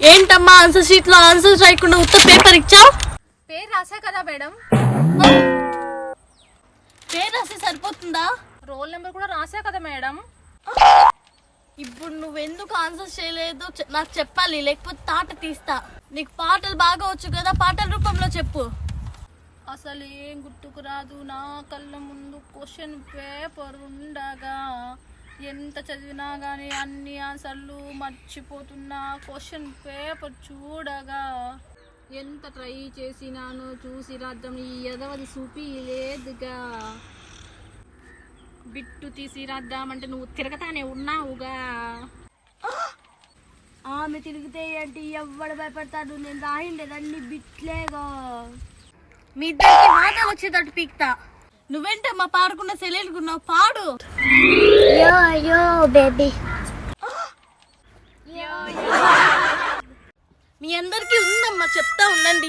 ఏంటమ్మా answer sheet లో answers రాయకుండా ఉత్త పేపర్ ఇచ్చావు? పేరు రాసా కదా మేడం. పేరు రాస్తే సరిపోతుందా? రోల్ నెంబర్ కూడా రాసా కదా మేడం. ఇప్పుడు నువ్వెందుకు ఆన్సర్ చేయలేదో నాకు చెప్పాలి, లేకపోతే తాట తీస్తా. నీకు పాటలు బాగా వచ్చు కదా, పాటల రూపంలో చెప్పు. అసలు ఏం గుర్తుకు రాదు, నా కళ్ళ ముందు క్వశ్చన్ పేపర్ ఉండగా ఎంత చదివినా కానీ అన్ని ఆన్సర్లు మర్చిపోతున్నా. క్వశ్చన్ పేపర్ చూడగా ఎంత ట్రై చేసినాను, చూసి రాద్దాం ఈ ఎదవది చూపి లేదుగా. బిట్టు తీసి రాద్దామంటే నువ్వు తిరగతానే ఉన్నావుగా. ఆమె తిరిగితే ఏంటి, ఎవ్వడు భయపడతాడు? నేను రాయిండేదాన్ని బిట్లేగా. మీ ఇద్దరికి మాటలు వచ్చేటట్టు పీక్తా. నువ్వేంటమ్మా పాడకుండా సెలెలుకున్నావు? పాడు. యో యో బేబీ. మీ అందరికీ ఉందమ్మా, చెప్తా ఉండండి.